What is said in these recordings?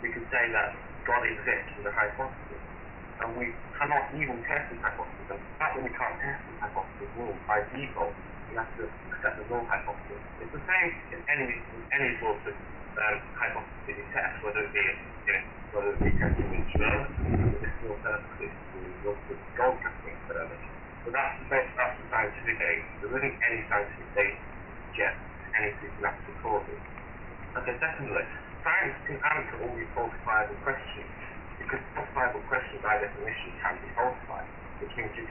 we could say that God exists in the hypothesis, and we cannot even test this hypothesis. And the fact that we can't test this hypothesis means, by default, we have to accept the null hypothesis. It's the same in any sort of hypothesis you test, whether it be testing with Schur, medicinal purposes, or gold casting experiments. So that's the scientific data. There isn't any scientific data to suggest any supernatural causes. Okay, secondly, science can answer all these falsifiable questions, because falsifiable questions by definition can be falsified, which means you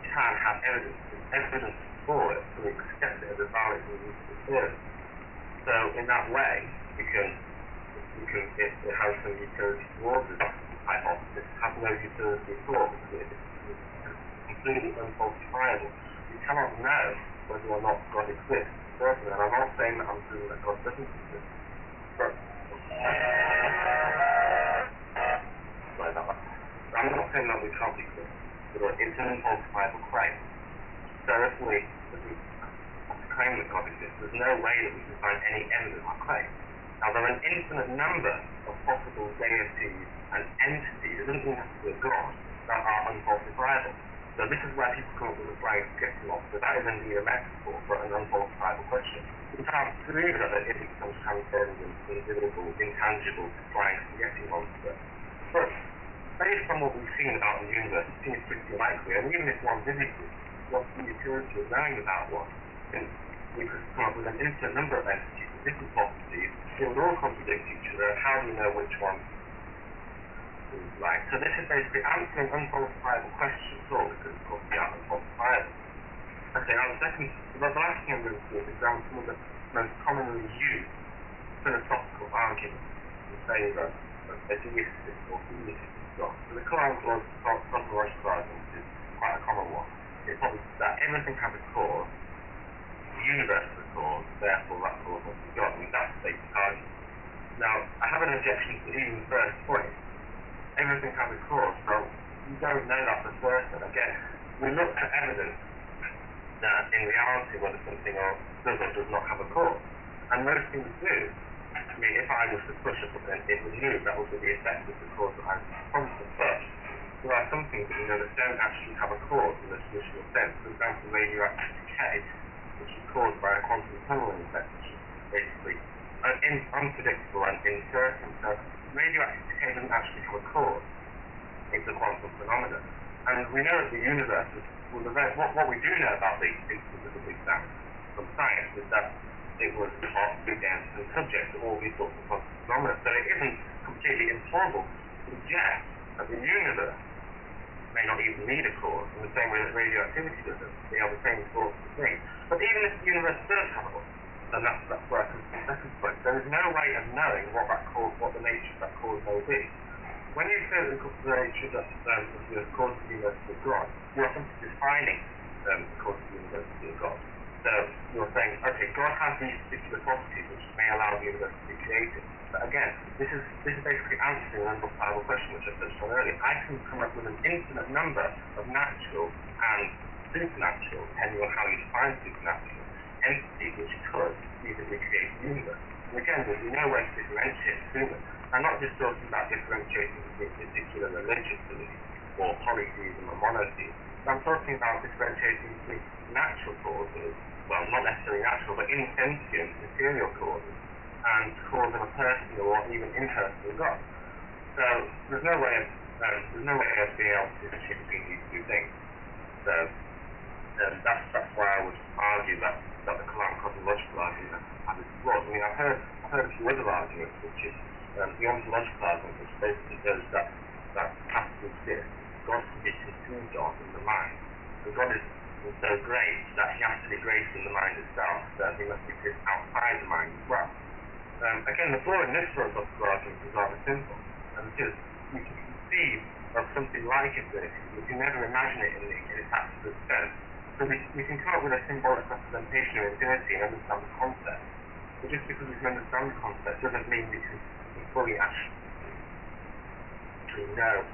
can have evidence for it, so we accept it as a valid and useful theory. So in that way, it has some utility towards the hypothesis, has no utility at all, because it is completely unfalsifiable. You cannot know whether or not God exists, certainly, and I'm not saying that I'm proving that God doesn't exist, but I'm not saying that we can't exist. It's an unfalsifiable claim. So if we claim that God exists, there's no way that we can find any evidence of our claim. Now, there are an infinite number of possible deities and entities, it doesn't even have to be a God, that are unfalsifiable. So this is where people come up with a flying skeptical. So that is indeed a metaphor for an unfalsifiable question. We can't prove that it isn't some transcendent, invisible, intangible, flying spaghetti monster. But based on what we've seen about the universe, it seems pretty likely, and even if one physically, what's the utility of knowing about one? We could come up with an infinite number of entities with different properties, they would all contradict each other, and how do we know which one is right? So this is basically answering unfalsifiable questions at all, because of course they are unfalsifiable. Okay, now the last thing I'm going to do is examine some of the most commonly used philosophical arguments in favour of a deistic or theistic God. So the cosmological argument is quite a common one. It's probably that everything has a cause, the universe has a cause, therefore that cause must be God. I mean, that's the basic argument. Now, I have an objection to even the first point. Everything has a cause, so we don't know that for certain. Again, we look at evidence that in reality whether something does or does not have a cause. And most things do. I mean, if I was to push a button, it would move. That would be the effect of the cause that I'm constant. But there are some things that we know that don't actually have a cause in the traditional sense. For example, radioactive decay, which is caused by a quantum tunneling effect, which is basically unpredictable and uncertain. So radioactive decay doesn't actually have a cause. It's a quantum phenomenon. And we know that the universe is, what we do know about the existence of the Big Bang from science is that it was hot, big, dense, and subject to all these sorts of quantum phenomena. So it isn't completely improbable to suggest that the universe may not even need a cause, in the same way that radioactivity doesn't. They are the same sorts of things. But even if the universe does have a cause, and that's where I come to the second point, there is no way of knowing what the nature of that cause may be. When you say that the nature of the cause of the universe is God, you are simply defining the cause of the universe to be a God. So you're saying, okay, God has these particular properties which may allow the universe to be created. But again, this is basically answering an unfalsifiable question which I touched on earlier. I can come up with an infinite number of natural and supernatural, depending on how you define supernatural, entities which could easily create the universe. And again, there's no way to differentiate between them. I'm not just talking about differentiating between particular religious beliefs or polytheism or monotheism. I'm talking about differentiating between natural causes, well, not necessarily natural, but insentient material causes, and cause of a personal or even impersonal God. So there's no way of being able to differentiate between these two things. So that's why I would argue that the cosmological argument has its flaws. I mean, I've heard a few other arguments, which is the ontological argument, which basically says that has to exist. God can be consumed of in the mind. And God is so great that he has to be great in the mind itself, that he must exist outside the mind as well. Again, the flaw in this philosophical argument is rather simple, because we can conceive of something like infinity, we can never imagine it in its absolute sense. So we can come up with a symbolic representation of infinity and understand the concept. But just because we can understand the concept doesn't mean we can fully actually actually know,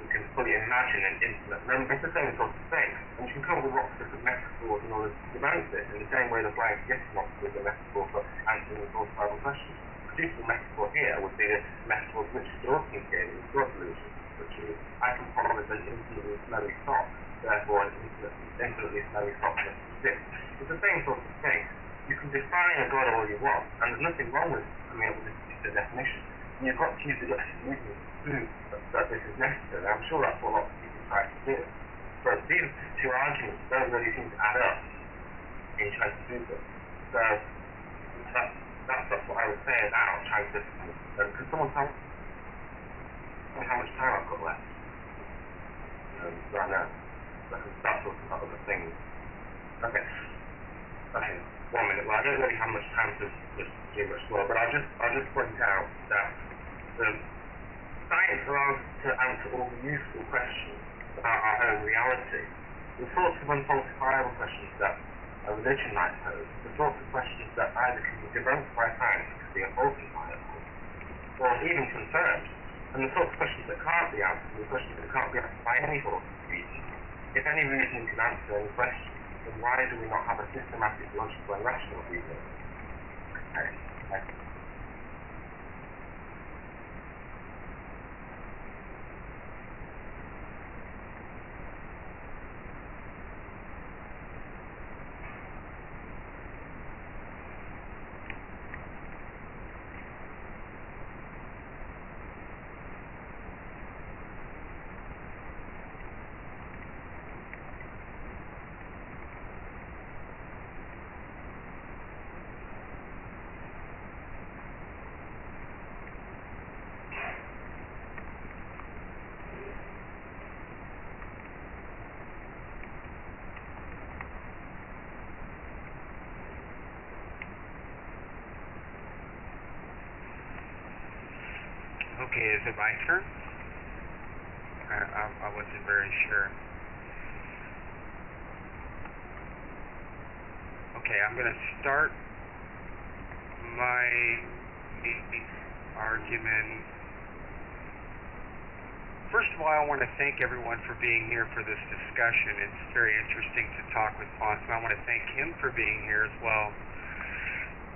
you can fully imagine an infinite number. It's the same sort of thing. And you can come up with lots of different metaphors in order to demand this, in the same way the blank yes box is a metaphor for answering falsifiable questions. The useful metaphor here would be the metaphor which Dawson gave in God illusion, which is, I can promise an infinitely smelly sock, therefore an infinitely smelly sock must exist. It's the same sort of thing. You can define a God all you want, and there's nothing wrong with coming up with this particular definition. And you've got to use deductive reasoning to prove that this is necessary. I'm sure that's what lots of people try to do. But these two arguments don't really seem to add up in trying to do this. So that's what I would say about trying to. Could someone tell me how much time I've got left? Right now, so I can start talking about other things. Okay. 1 minute. Well, I don't really have much time to do much more, but I'll just point out that the science allows us to answer all the useful questions about our own reality. The sorts of unfalsifiable questions that a religion might pose, the sorts of questions that either can be debunked by science because they are falsifiable, or even confirmed, and the sorts of questions that can't be answered, the questions that can't be answered by any sort of reason. If any reason can answer any question, then why do we not have a systematic, logical, and rational reason? Okay. Okay, is it my turn? I wasn't very sure. Okay, I'm going to start my argument. First of all, I want to thank everyone for being here for this discussion. It's very interesting to talk with Ponce, and I want to thank him for being here as well.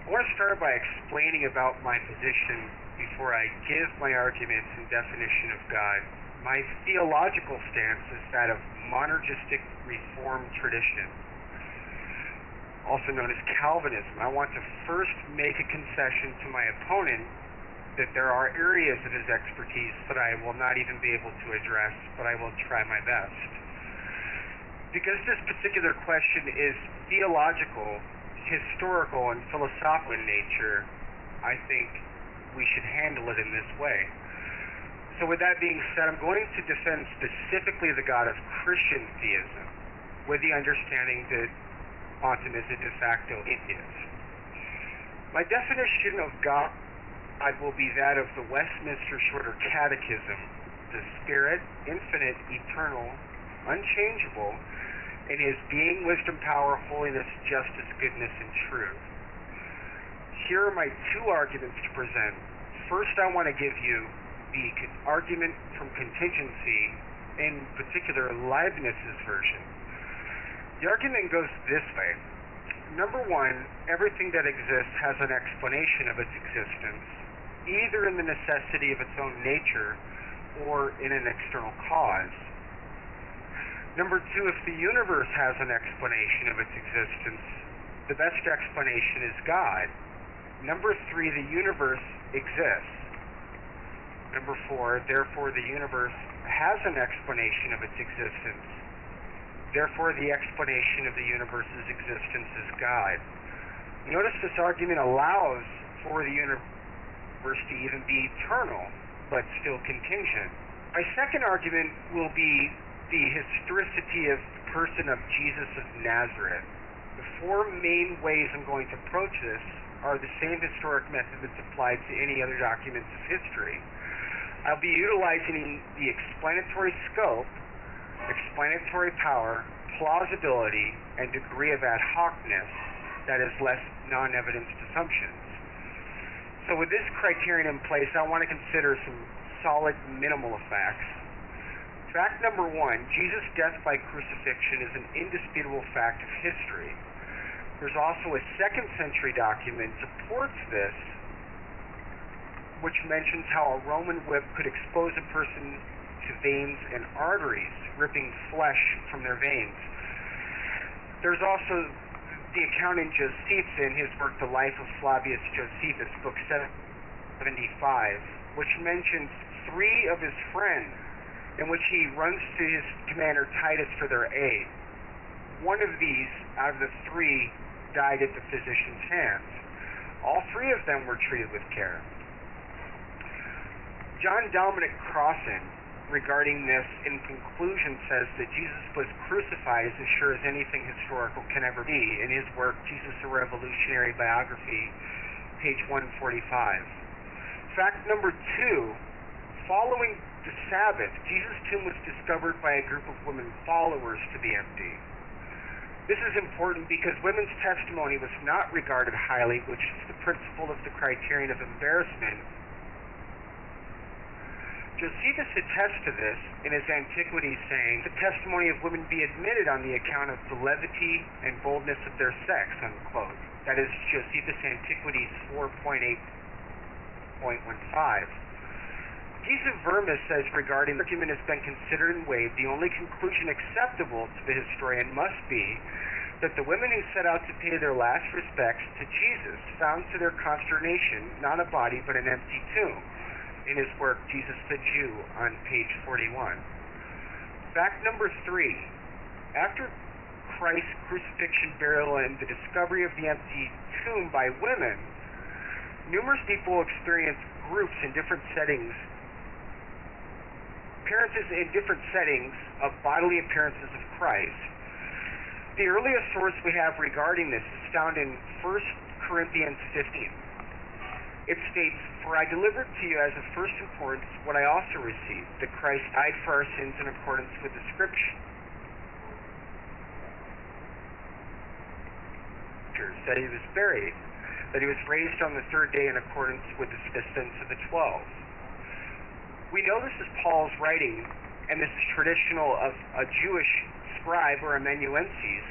I want to start by explaining about my position before I give my arguments and definition of God. My theological stance is that of monergistic Reformed tradition, also known as Calvinism. I want to first make a concession to my opponent that there are areas of his expertise that I will not even be able to address, but I will try my best. Because this particular question is theological, historical, and philosophical in nature, I think we should handle it in this way. So with that being said, I'm going to defend specifically the God of Christian theism, with the understanding that quantum is a de facto atheist. My definition of God will be that of the Westminster Shorter Catechism, the Spirit, infinite, eternal, unchangeable, in his being, wisdom, power, holiness, justice, goodness, and truth. Here are my two arguments to present. First, I want to give you the argument from contingency, in particular Leibniz's version. The argument goes this way. Number one, everything that exists has an explanation of its existence, either in the necessity of its own nature or in an external cause. Number two, if the universe has an explanation of its existence, the best explanation is God. Number three, the universe exists. Number four, therefore the universe has an explanation of its existence. Therefore the explanation of the universe's existence is God. Notice this argument allows for the universe to even be eternal, but still contingent. My second argument will be the historicity of the person of Jesus of Nazareth. The four main ways I'm going to approach this are the same historic method that's applied to any other documents of history. I'll be utilizing the explanatory scope, explanatory power, plausibility, and degree of ad hocness, that is, less non-evidenced assumptions. So with this criterion in place, I want to consider some solid, minimal of facts. Fact number one, Jesus' death by crucifixion is an indisputable fact of history. There's also a 2nd century document supports this, which mentions how a Roman whip could expose a person to veins and arteries, ripping flesh from their veins. There's also the account in Josephus in his work, The Life of Flavius Josephus, book 75, which mentions 3 of his friends, in which he runs to his commander Titus for their aid. One of these, out of the 3, died at the physician's hands. All 3 of them were treated with care. John Dominic Crossan, regarding this, in conclusion, says that Jesus was crucified as sure as anything historical can ever be, in his work, Jesus, a Revolutionary Biography, page 145. Fact number 2, following the Sabbath, Jesus' tomb was discovered by a group of women followers to be empty. This is important because women's testimony was not regarded highly, which is the principle of the criterion of embarrassment. Josephus attests to this in his Antiquities, saying, "The testimony of women be admitted on the account of the levity and boldness of their sex," unquote. That is Josephus' Antiquities 4.8.15. Giza Vermes says regarding the argument has been considered and weighed, the only conclusion acceptable to the historian must be that the women who set out to pay their last respects to Jesus found to their consternation not a body but an empty tomb, in his work Jesus the Jew on page 41. Fact number 3, after Christ's crucifixion, burial, and the discovery of the empty tomb by women, numerous people experienced groups in different settings, appearances in different settings of bodily appearances of Christ. The earliest source we have regarding this is found in 1 Corinthians 15. It states, "For I delivered to you as of first importance what I also received, that Christ died for our sins in accordance with the Scriptures, that he was buried, that he was raised on the 3rd day in accordance with the sense of the 12. We know this is Paul's writing, and this is traditional of a Jewish scribe or amanuensis,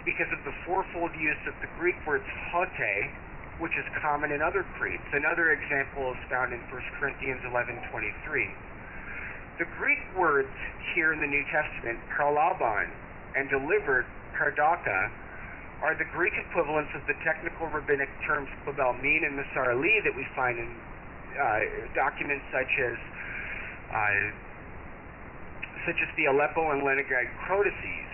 because of the fourfold use of the Greek words hote, which is common in other creeds. Another example is found in 1 Corinthians 11:23. The Greek words here in the New Testament, paralabon, and delivered, paradaka, are the Greek equivalents of the technical rabbinic terms kobalmin and misarli that we find in documents such as the Aleppo and Leningrad codices.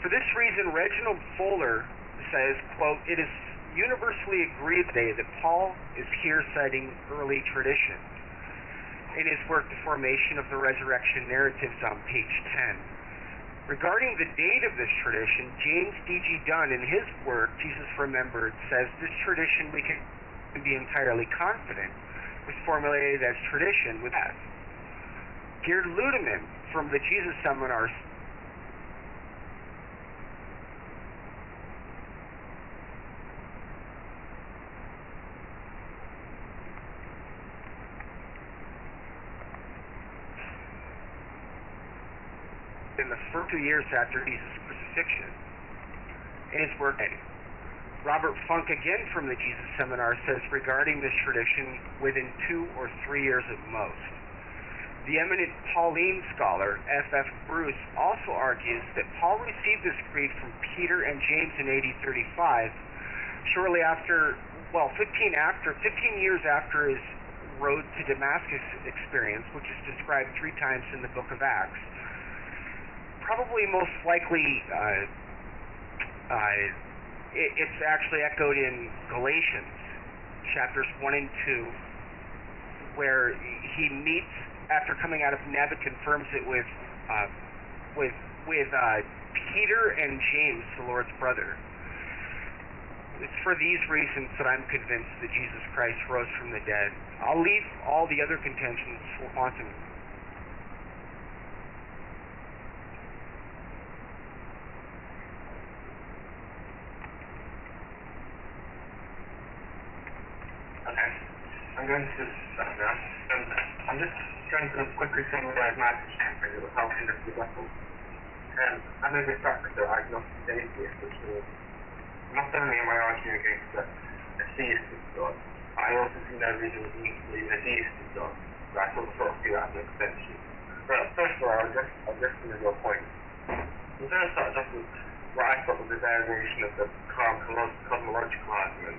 For this reason, Reginald Fuller says, quote, "It is universally agreed today that Paul is here citing early tradition." In his work, The Formation of the Resurrection Narratives on page 10. Regarding the date of this tradition, James D.G. Dunn, in his work, Jesus Remembered, says this tradition, we can be entirely confident, was formulated as tradition with that. Gerd Ludemann, from the Jesus Seminars, in the first 2 years after Jesus' crucifixion, in his work. Robert Funk, again from the Jesus Seminar, says regarding this tradition, within 2 or 3 years at most. The eminent Pauline scholar, F.F. Bruce, also argues that Paul received this creed from Peter and James in AD 35, shortly after, 15 years after his road to Damascus experience, which is described 3 times in the book of Acts. Probably most likely, it's actually echoed in Galatians, chapters 1 and 2, where he meets, after coming out of Neb, confirms it with Peter and James, the Lord's brother. It's for these reasons that I'm convinced that Jesus Christ rose from the dead. I'll leave all the other contentions for quantum. Okay. I'm I'm going to I'm just going to quickly summarize my perspective of how to conduct rebuttals. I'm a de facto agnostic atheist, which means not only am I arguing against a theistic God, but I also see no reason to believe in a deistic God. So I sort of see that as an extension. But first of all, I'll just finish your point. I'm going to start off with what I thought was a variation of the cosmological argument.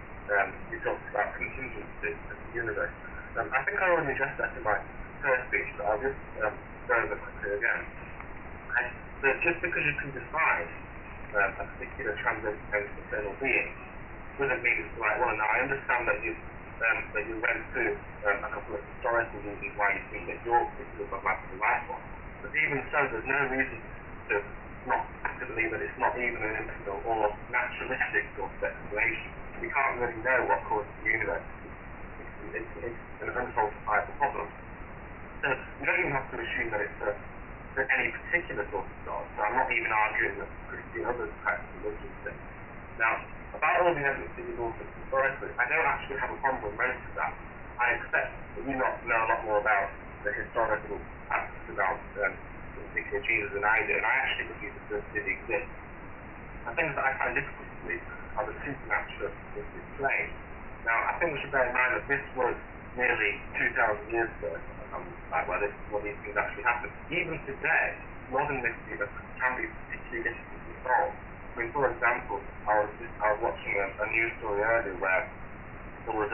You talked about contingency of the universe. I think I already addressed that in my first speech, but I'll just go over quickly again. So just because you can define a particular transcendental being doesn't mean it's the right one. Now I understand that you went through a couple of historical reasons why you think that your particular dogma is the right one. But even so, there's no reason to believe that it's not even an infinite or naturalistic sort of explanation. We can't really know what causes the universe. It's an unsolvable problem. So we don't even have to assume that it's any particular sort of God. So I'm not even arguing that Christian others practice religious things. Now, about all the evidence that you've also historically, I don't actually have a problem with most of that. I accept that you know a lot more about the historical aspects about particular Jesus than I do, and I actually believe that this did exist. The things that I find difficult to believe are the supernatural displays. Now, I think we should bear in mind that this was nearly 2,000 years ago, where these things actually happened. Even today, modern mystery can be particularly difficult to solve. I mean, for example, I was watching a news story earlier where there was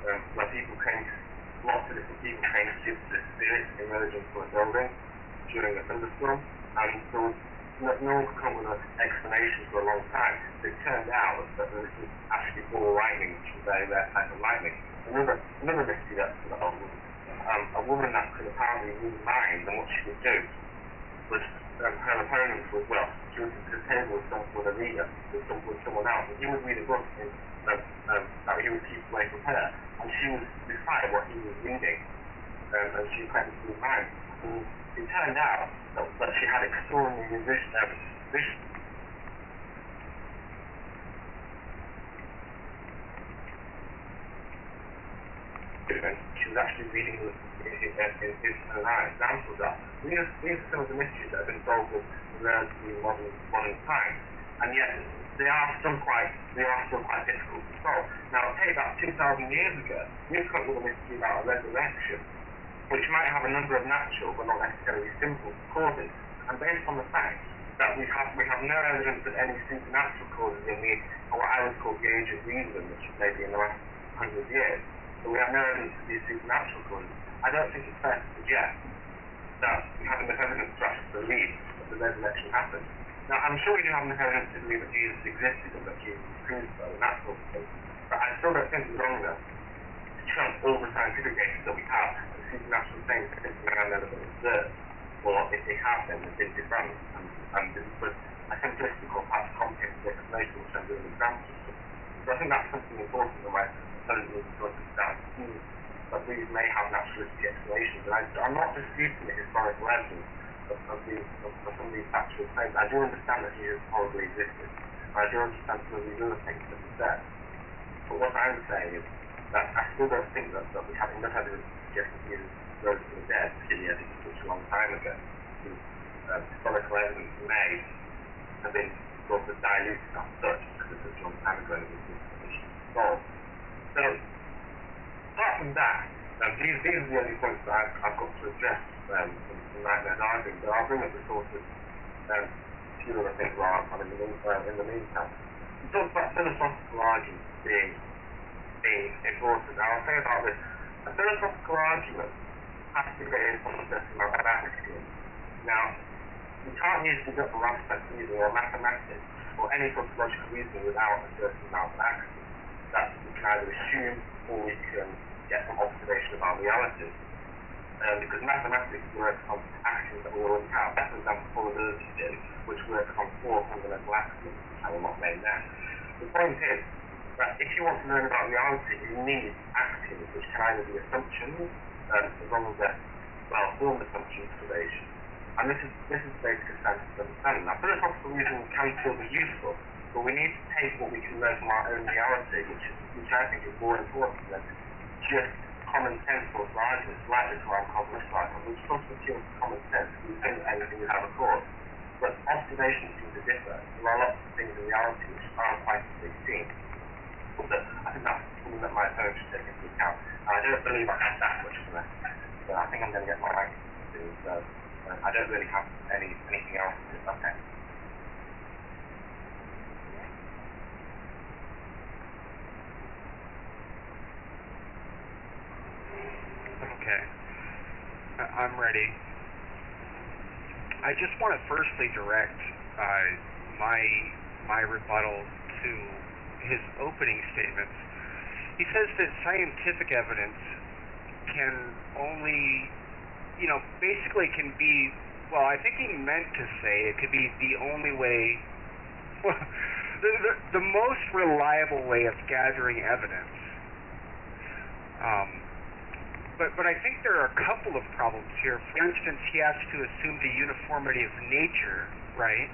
where lots of different people came to see the spirits emerge into a building during a thunderstorm, and there was no one could come up with an explanation for a long time. It turned out that this was actually ball lightning, which is a very rare type of lightning. Another mystery that a woman that could apparently read minds, and what she would do was her opponent was, she would sit at the table with a reader, with someone else, and he would read a book that he would keep away from her, and she would decide what he was reading, and she claimed to read minds. And it turned out that she had extraordinary vision. She was actually reading in her eyes. Examples of that. These are some of the mysteries that have been solved in relatively modern times, and yet they are still quite difficult to solve. Now, take about 2,000 years ago, we come up with a mystery about a resurrection, which might have a number of natural but not necessarily simple causes, and based on the fact that we have no evidence of any supernatural causes in what I would call the age of reason, which is maybe in the last 100 years. So we have no evidence of these supernatural causes. I don't think it's fair to suggest that we have enough evidence to actually believe that the resurrection happened. Now, I'm sure we do have enough evidence to believe that Jesus existed and that Jesus was crucified and that sort of thing, but I still don't think it's wrong enough to trump all the scientific data that we have and supernatural things that have never been observed, or if they have been, they've been debunked, and with a simplistic or perhaps complicated explanation, which I'm doing examples of. So I think that's something important that my opponent needs to understand. That these may have naturalistic explanations, and I'm not disputing the historical evidence of some of these factual claims. I do understand that Jesus probably existed, and I do understand some of these other things that he said. But what I'm saying is that I still don't think that we have enough evidence to suggest that Jesus rose from the dead, particularly as it was such a long time ago. Historical evidence may have been sort of diluted as such because it's such a long time ago and it was insufficient to solve. So, apart from that, these are the only points that I've got to address in Nytmare's argument, but I'll bring up the sort of few other things while I'm in the meantime. We talked about philosophical arguments being important. Now, I'll say about this, a philosophical argument has to be based on a certain amount of axioms. Now, we can't use deductive aspect reasoning or mathematics or any sort of logical reasoning without a certain amount of axioms that we can either assume or we can get from observation about reality. Because mathematics works on axioms that we already have. That's for example probability theory, which works on 4 fundamental axioms, which I will not name now. The point is that if you want to learn about reality, you need axioms, which can either be assumptions, as long as they're well-formed assumptions for relation. And this is basically scientific understanding. Now, philosophical reasoning can still be useful, but we need to take what we can learn from our own reality, which I think is more important than just common sense sort of arguments, like the crime problem, which trust material to common sense, we think anything we have a course. But observations seem to differ. There are lots of things in reality which aren't quite as they seem. But I think that's something that my opponent should take into account. I don't believe I have that much for that, so I think I'm going to get my ranking soon, so I don't really have anything else to do. Okay. Okay. I'm ready. I just want to firstly direct my rebuttal to his opening statements. He says that scientific evidence can only, basically can be, well, I think he meant to say it could be the only way, well, the most reliable way of gathering evidence. But I think there are a couple of problems here. For instance, he has to assume the uniformity of nature, right?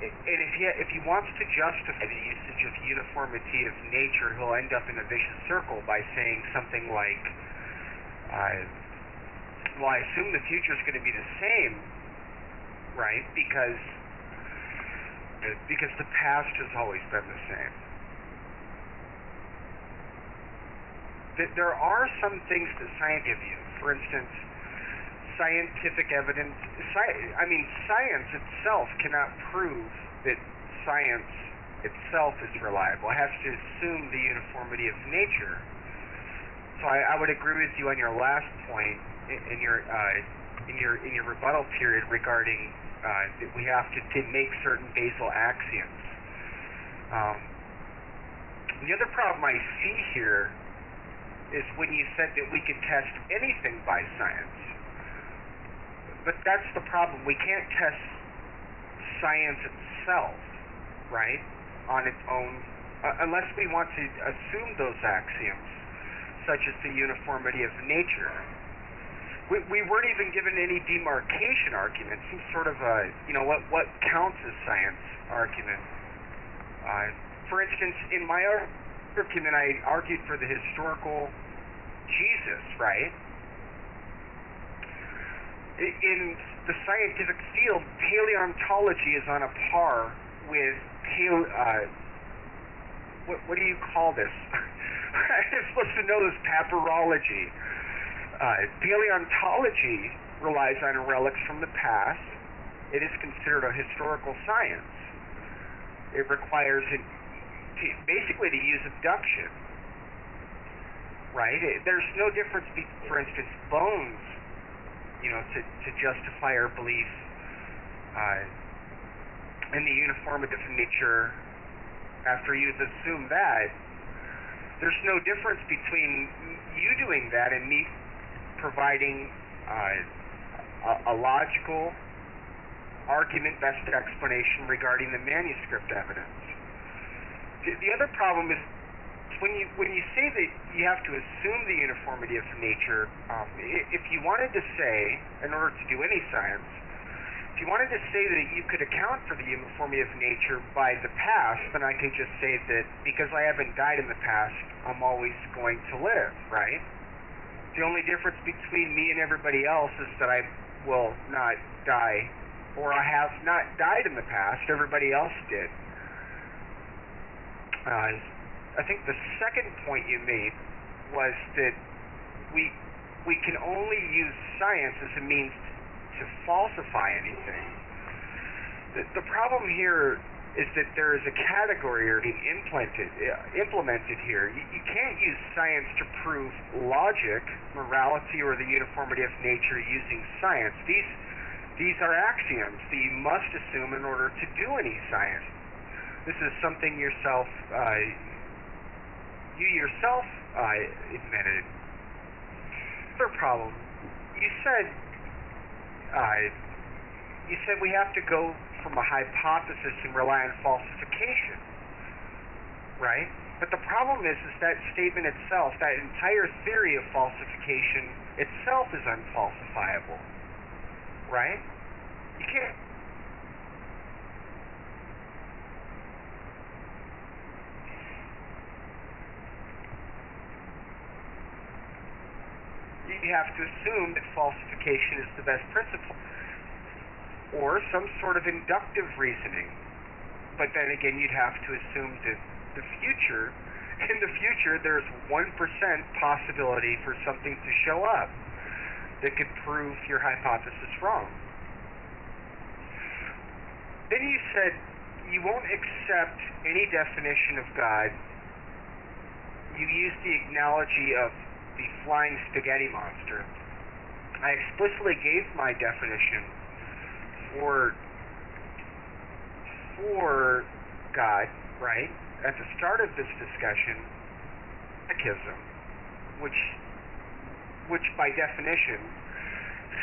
And if he wants to justify the usage of uniformity of nature, he'll end up in a vicious circle by saying something like, well, I assume the future is going to be the same, right? Because the past has always been the same. There are some things that science give you. For instance, scientific evidence. Science itself cannot prove that science itself is reliable. It has to assume the uniformity of nature. So I would agree with you on your last point in your rebuttal period regarding that we have to make certain basal axioms. The other problem I see here is when you said that we could test anything by science. But that's the problem. We can't test science itself, right, on its own, unless we want to assume those axioms, such as the uniformity of nature. We weren't even given any demarcation argument, some sort of a, what counts as science argument. For instance, in my argument, I argued for the historical Jesus, right? In the scientific field, paleontology is on a par with what do you call this? I'm supposed to know this, papyrology. Paleontology relies on relics from the past. It is considered a historical science. It requires basically to use abduction, right? There's no difference, for instance, bones, to justify our belief in the uniformity of nature. After you've assumed that, there's no difference between you doing that and me providing a logical argument, best explanation regarding the manuscript evidence. The other problem is when you say that you have to assume the uniformity of nature. If you wanted to say, in order to do any science, if you wanted to say that you could account for the uniformity of nature by the past, then I could just say that because I haven't died in the past, I'm always going to live, right? The only difference between me and everybody else is that I will not die, or I have not died in the past. Everybody else did. I think the second point you made was that we can only use science as a means to falsify anything. The problem here is that there is a category being implemented here. You can't use science to prove logic, morality, or the uniformity of nature using science. These are axioms that you must assume in order to do any science. This is something you yourself admitted. Third problem, you said we have to go from a hypothesis and rely on falsification, right? But the problem is that statement itself, that entire theory of falsification itself is unfalsifiable, right? You can't. you have to assume that falsification is the best principle, or some sort of inductive reasoning. But then again, you'd have to assume that in the future, there's 1% possibility for something to show up that could prove your hypothesis wrong. Then you said you won't accept any definition of God. You used the analogy of the flying spaghetti monster. I explicitly gave my definition for God, right, at the start of this discussion, anarchism, which by definition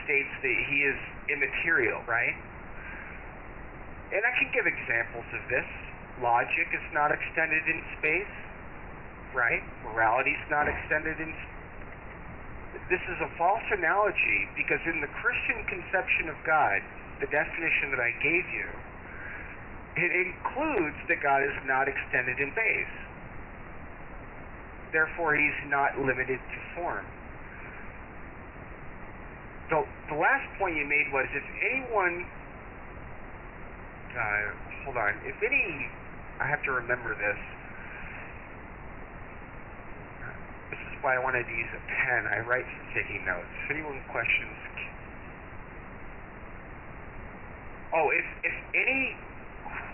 states that he is immaterial, right? And I can give examples of this. Logic is not extended in space, right? Morality is not extended in space. This is a false analogy because in the Christian conception of God, the definition that I gave you, it includes that God is not extended in space. Therefore, he's not limited to form. The last point you made was if anyone... hold on. I have to remember this. This is why I wanted to use a pen. I write for taking notes. If anyone questions... Oh, if any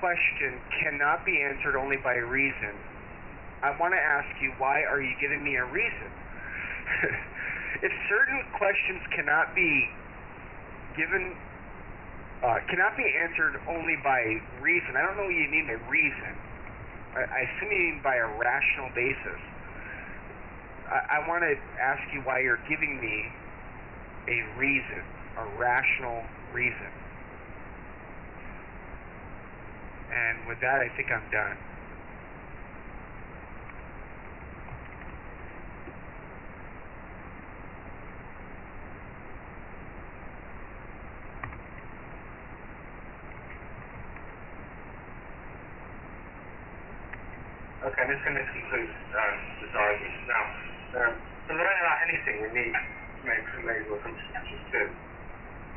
question cannot be answered only by reason, I want to ask you, why are you giving me a reason? If certain questions cannot be answered only by reason, I don't know what you mean by reason. I assume you mean by a rational basis. I want to ask you why you're giving me a reason, a rational reason. And with that, I think I'm done. Okay, I'm just going to conclude this argument. Now, to learn about anything, we need to make some reasonable assumptions, which is true.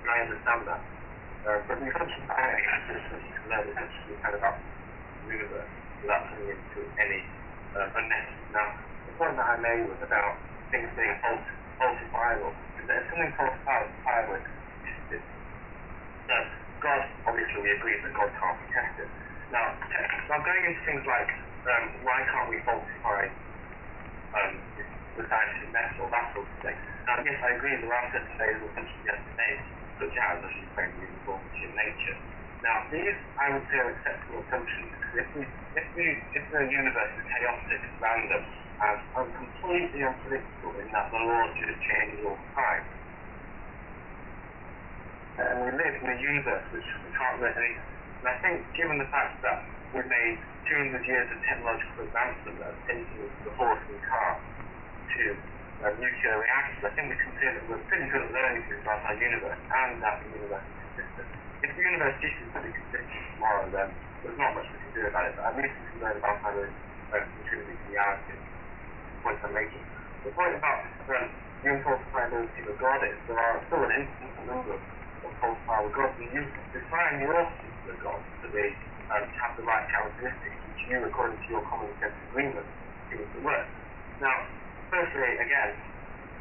And I understand that. But the assumptions I make is that you can learn essentially kind of about the universe without turning into any unnecessary. Now, the point that I made was about things being falsifiable. Is that if something falsifiable existed, that God, obviously we agree that God can't be tested. Now going into things like why can't we falsify the scientific method or that sort of thing. Now, yes, I agree there are certain variable assumptions you have to make, such as you claim, the uniformity of nature. Now, these, I would say, are acceptable assumptions, because if the universe is chaotic, random, and completely unpredictable in that the laws just change all the time, and we live in a universe which we can't really... And I think, given the fact that we've made 200 years of technological advancement that have taken the horse and cart to nuclear reactors, I think we can say that we're pretty good at learning things about our universe and that the universe is consistent. If the universe ceases to be consistent tomorrow, then there's not much we can do about it, but at least we can learn about how the intrinsic reality. The point I'm making. The point about the unfalsifiability of God is there are still an infinite number of falsifiable gods, and you define your particular God to be have the right characteristics, which you, according to your common sense agreement, seems to work. Now, firstly, again,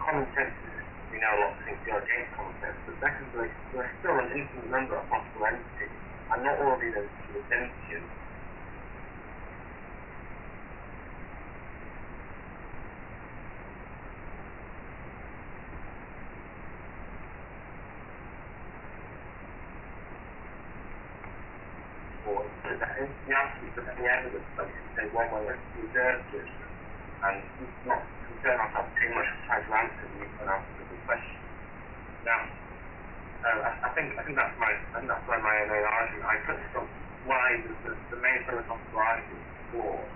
common sense is, we know a lot of things go against common sense, but secondly, there are still an infinite number of possible entities, and not all of these entities are sentient. You have to be any evidence that you can say one way or reserve judgment, and not concern ourselves too much with trying to answer the question. Now, I think that's where my main argument. I touched on why the main philosophical argument is flawed,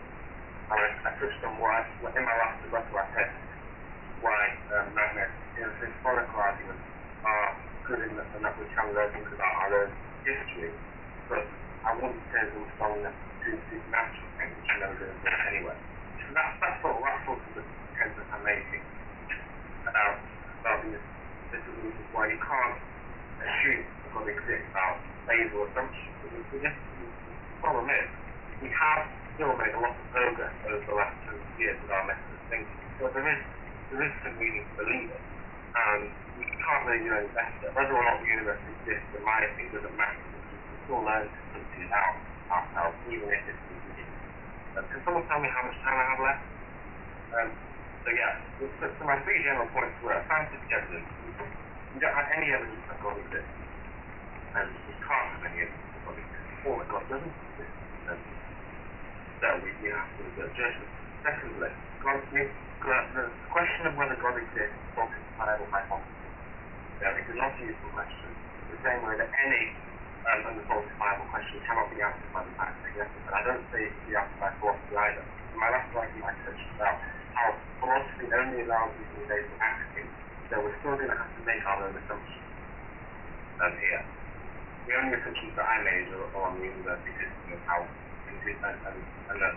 and I touched on why in my last rebuttal I said why Nytmare8u historical arguments are good in that we can learn things about our own history, but I wouldn't say them strong enough to do supernatural things, which I know are important anyway. So that's sort of the point I'm making about the reasons why you can't assume that God exists without basal assumptions. The problem is, we have still made a lot of progress over the last 2 years with our method of thinking. So there is some reason to believe it. And we can't really do any better. Whether or not the universe exists, in my opinion, doesn't matter. We can still learn to figure it out ourselves, even if it's easy. Can someone tell me how much time I have left? So my three general points were scientific evidence. We don't have any evidence that God exists. And we can't have any evidence that God exists. Or that God doesn't exist. So we have to reserve judgment. Secondly, the question of whether God exists is a falsifiable hypothesis. It is not a useful question. The same way that any unfalsifiable question cannot be answered by the facts suggested. And I don't say it can be answered by philosophy either. In my last writing, I touched about how philosophy only allows you to be based on axioms, so we're still going to have to make our own assumptions here. The only assumptions that I made are on the universe existing and how and that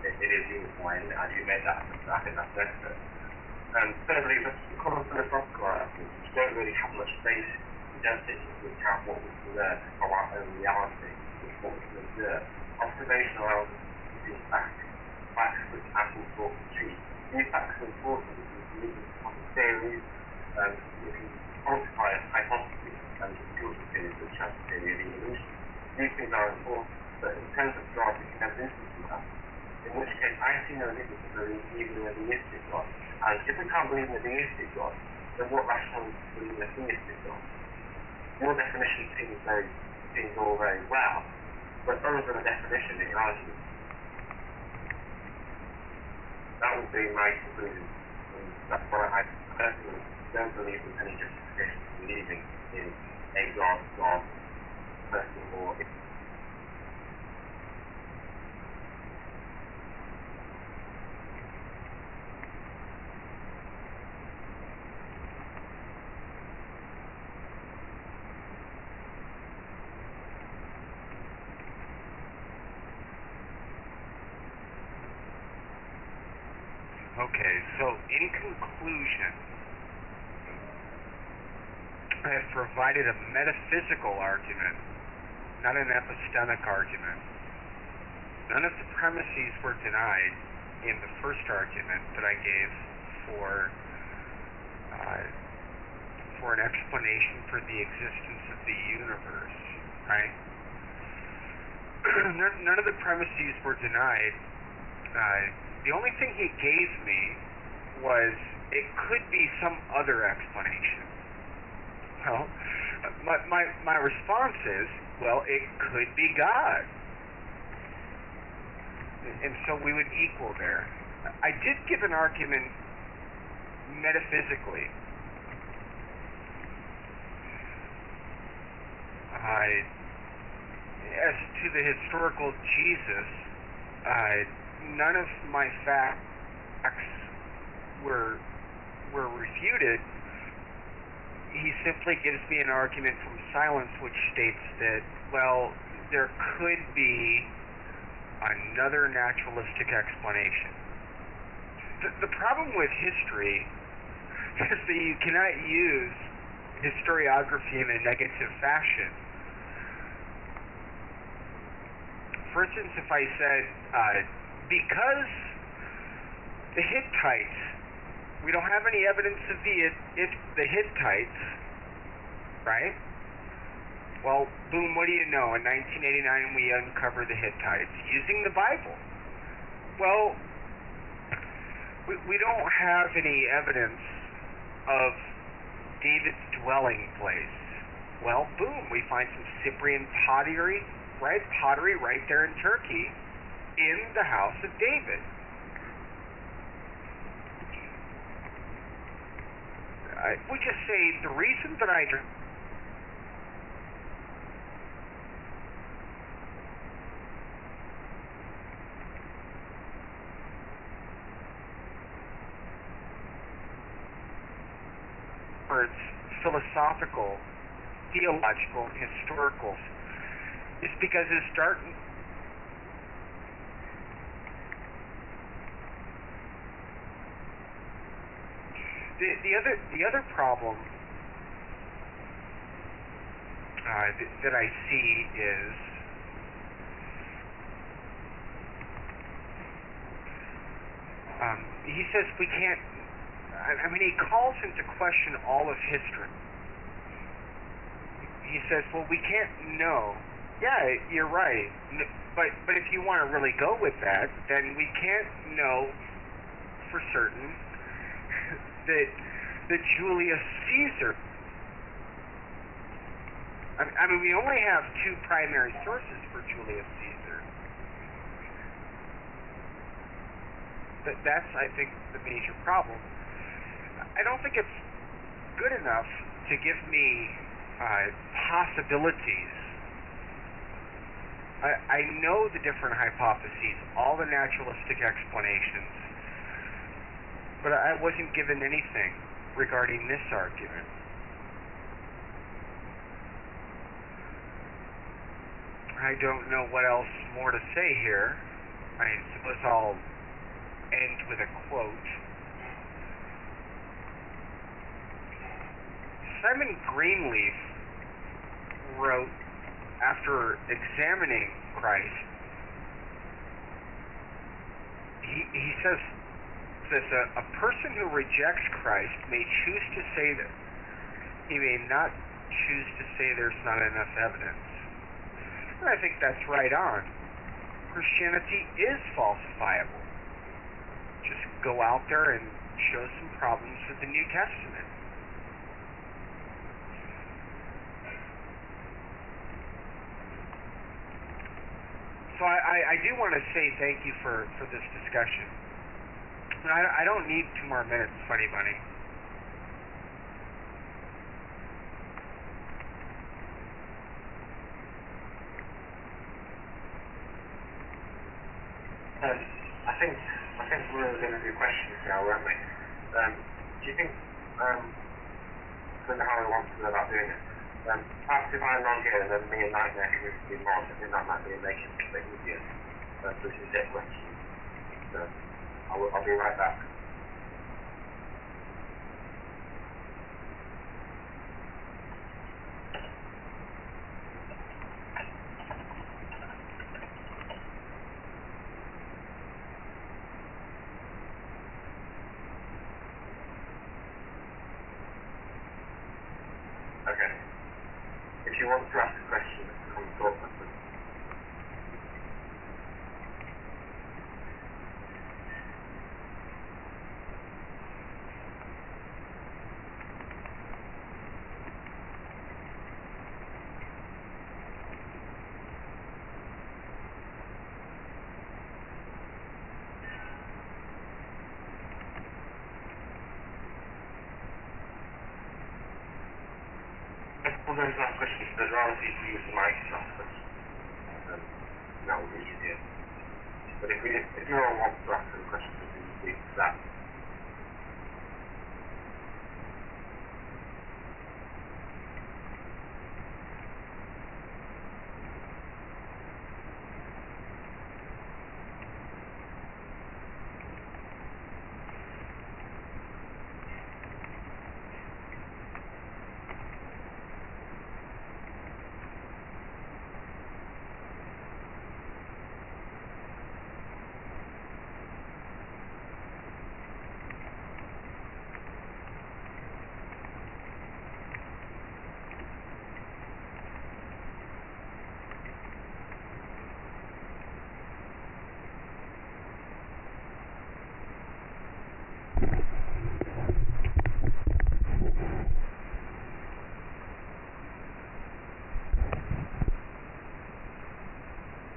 it is uniform, and as you made that, I think that's better. And thirdly, the common philosophical arguments, which don't really have much basis. We don't take into account what we can learn from our own reality, which what we can observe. Observation allows us to see facts which happen to talk the truth. These facts are important because we can lead to theories, we can falsify a hypothesis, and build a theory such as the theory of evolution. These things are important, but in terms of God, we can have instances of that. In which case, I see no reason to believe even in a deistic God. And if we can't believe in a deistic God, then what rationale is to believe in a theistic God? Your definition seems all very well, but other than a definition, it argues. That would be my conclusion. And that's why I personally don't believe there's any justification for believing in a God, person, or Okay, so in conclusion, I have provided a metaphysical argument, not an epistemic argument. None of the premises were denied in the first argument that I gave for an explanation for the existence of the universe, right? None of the premises were denied. The only thing he gave me was it could be some other explanation. Well, my response is, well, it could be God. And so we would equal there. I did give an argument metaphysically. As to the historical Jesus, none of my facts were refuted. He simply gives me an argument from silence which states that, well, there could be another naturalistic explanation. The problem with history is that you cannot use historiography in a negative fashion. For instance, if I said, because the Hittites, we don't have any evidence of the Hittites, right? Well, boom, what do you know? In 1989, we uncover the Hittites using the Bible. Well, we don't have any evidence of David's dwelling place. Well, boom, we find some Cyprian pottery right there in Turkey, in the house of David. We just say the reason that I philosophical, theological, and historical is because it's dark. The other problem that I see is he says we can't. I mean, he calls into question all of history. He says, well, we can't know. Yeah, you're right. But if you want to really go with that, then we can't know for certain that Julius Caesar. I mean, we only have two primary sources for Julius Caesar. That's, I think, the major problem. I don't think it's good enough to give me possibilities. I know the different hypotheses, all the naturalistic explanations, but I wasn't given anything regarding this argument. I don't know what else more to say here. I suppose I'll end with a quote. Simon Greenleaf wrote, after examining Christ, he says that a person who rejects Christ may choose to say that he may not choose to say there's not enough evidence. And I think that's right on. Christianity is falsifiable. Just go out there and show some problems with the New Testament. So I do want to say thank you for this discussion. I don't need 2 more minutes, Funny Bunny. I think we're going to do questions now, weren't we? Do you think, I don't know how we want to go about doing it. Perhaps if I'm on here and then me and Nightmare can do more, I think that might make it a bit easier. So we can get questions. So I'll be right back. Okay. If you want to ask a question, come talk with them. We're going to ask questions, but I'd rather people use the mic to ask questions. That will be easier. But if no one wants to ask some questions, we can leave that.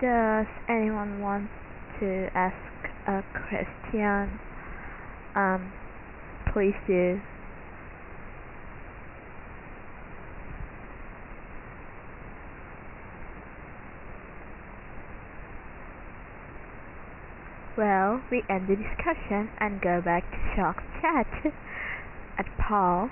Does anyone want to ask a question? Please do. Well, we end the discussion and go back to Shark's chat at Paul.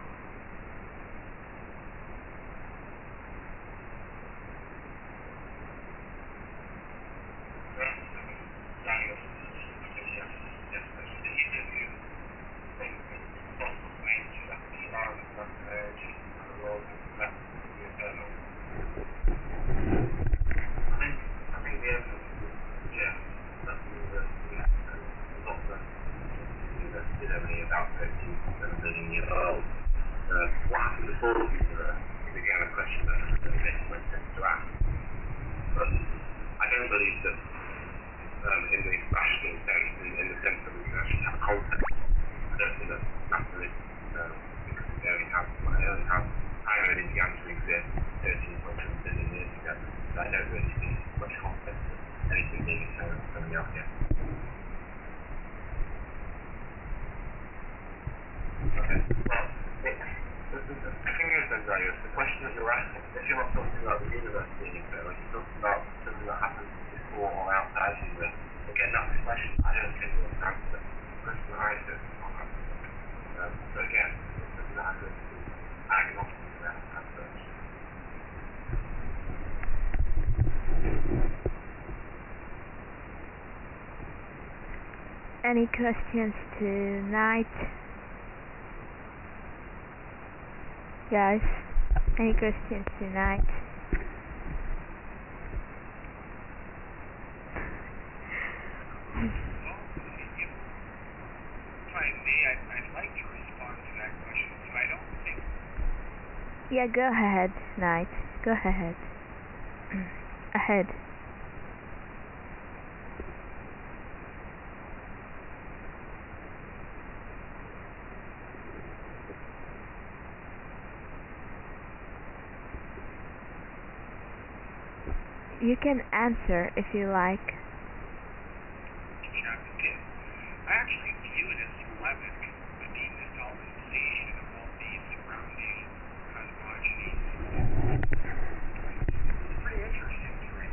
is only about 13 billion years old. What happened before the universe is again a question that doesn't make much sense to ask. But I don't believe that in the rational sense, in the sense that we can actually have context. I don't think that matter is because we only have time only began to exist 13.7 billion years ago. So I don't really see much context of anything being eternal coming out yet. Okay, well, the thing is then, Darius, the question that you're asking, if you're not talking about the universe being eternal, you're talking about something that happened before or outside the universe. Again, that's the question. I don't think you'll answer. The question that I said is not answer. So again, it's something that I'm going to be agnostic to that answer. Any questions tonight? Guys, any questions tonight? I'd like to respond to that question, so I don't think... Yeah, go ahead, Knight. Go ahead. Ahead. You can answer if you like. I actually view it as polemic, the demythologiization of all these surrounding cosmogonies. It's pretty interesting to read.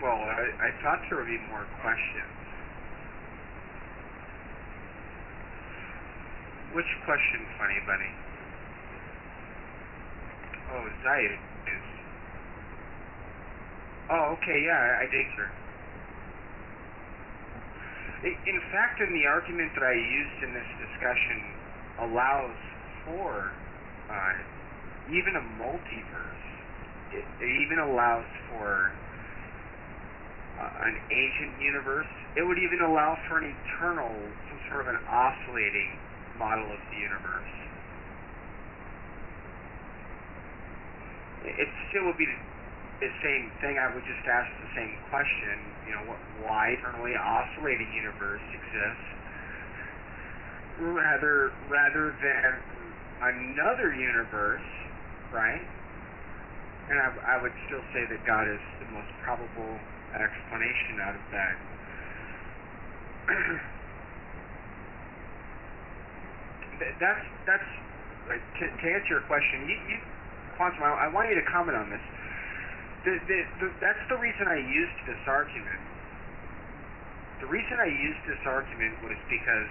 Well, I thought there would be more questions. Which question, Funny Bunny? Oh, Zayed is. Oh, okay, yeah, I dig her. In fact, in the argument that I used in this discussion allows for even a multiverse. It even allows for an ancient universe. It would even allow for an eternal, some sort of an oscillating model of the universe. It still would be the same thing. I would just ask the same question, you know, why eternally oscillating universe exists rather than another universe, right? And I would still say that God is the most probable explanation out of that. That's like, to answer your question, you Quantum, I want you to comment on this. That's the reason I used this argument. The reason I used this argument was because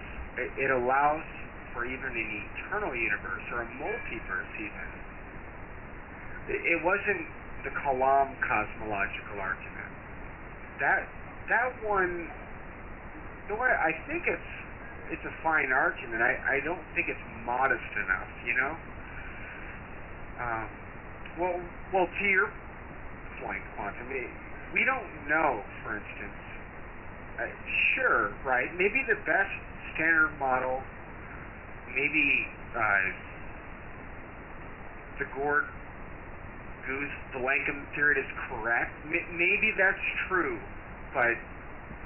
it allows for even an eternal universe or a multiverse even. It wasn't the Kalam cosmological argument. That one, though I think it's a fine argument. I don't think it's modest enough, you know. Well, to your point, Quantum, we don't know, for instance. Sure, right? Maybe the best standard model, maybe the Gord-Goose-Blankum theory is correct. Maybe that's true, but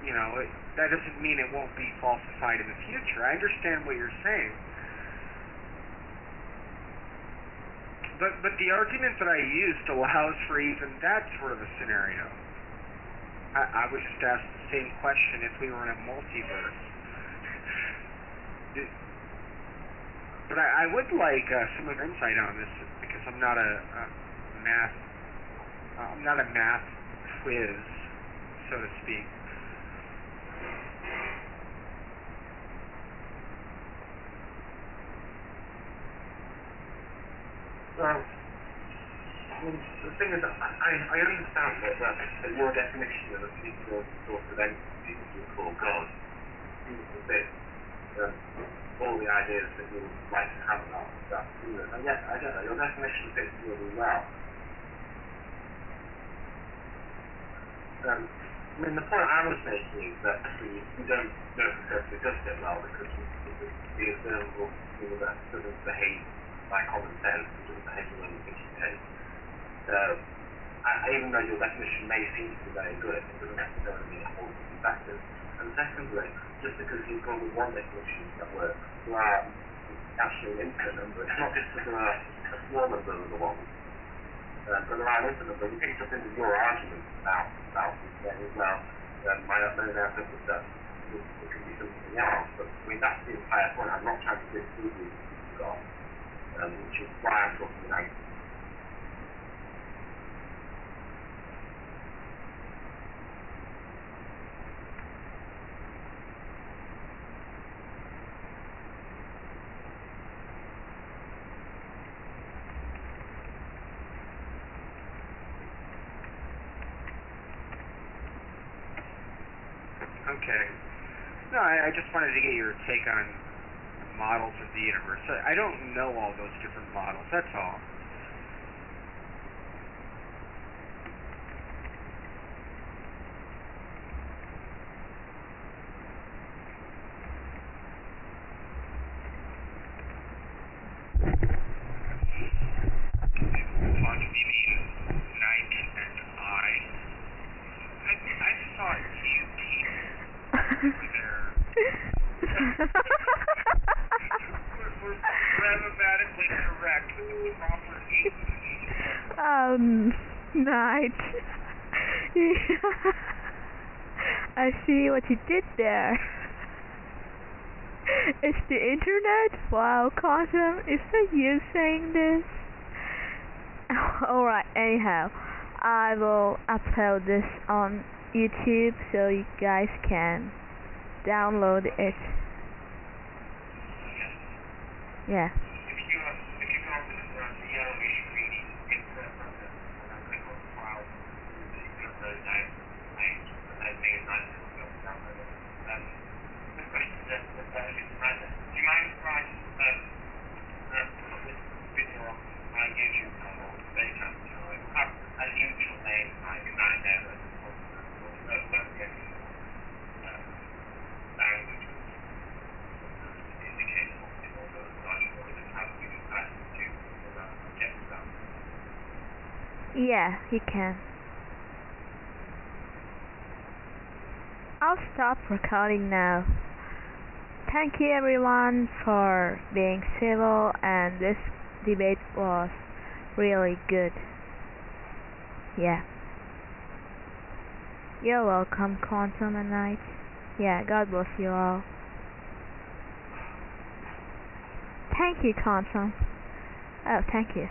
you know, that doesn't mean it won't be falsified in the future. I understand what you're saying. But the argument that I used allows for even that sort of a scenario. I would just ask the same question if we were in a multiverse. But I would like some of your insight on this, because I'm not a math I'm not a math whiz, so to speak. Well, the thing is, I understand that your definition of a particular sort of entity that you call God seems to fit all the ideas that you would like to have about that universe. And yes, I get that. Your definition fits really well. I mean, the point I was making is that we don't know if it does fit well because the observable universe doesn't behave by common sense, it doesn't behave the way we think it does. So, even though your definition may seem to be very good, it doesn't necessarily mean it holds the factors. And secondly, just because you've got one definition that works, there are actually an infinite number. It's not just that there are a small number of the ones, but there are an infinite number. You picked up into your argument about this then as well. My purpose is that it could be something else, but I mean, that's the entire point. I'm not trying to disprove you you've got, which is why I'm talking about. Okay. No, I just wanted to get your take on models of the universe. I don't know all those different models, that's all. We're grammatically correct with the proper Night. I see what you did there. It's the internet? Wow, Quantum, is that you saying this? Alright, anyhow, I will upload this on YouTube so you guys can download it. Yeah. If you go to the yellowish greeny insert button and then click on the file, you can upload now, and then being nice to download it. The question is, do you mind if I put this video on my YouTube channel, Daytime channel? It will have a neutral name like Nytmare8u, so it won't be any language indicate something or those such, or just have to be passed to get stuff. Yeah, you can. I'll stop recording now. Thank you everyone for being civil, and this debate was really good. Yeah. You're welcome, Quantum and Night. Yeah, God bless you all. Thank you, Quantum. Oh, thank you.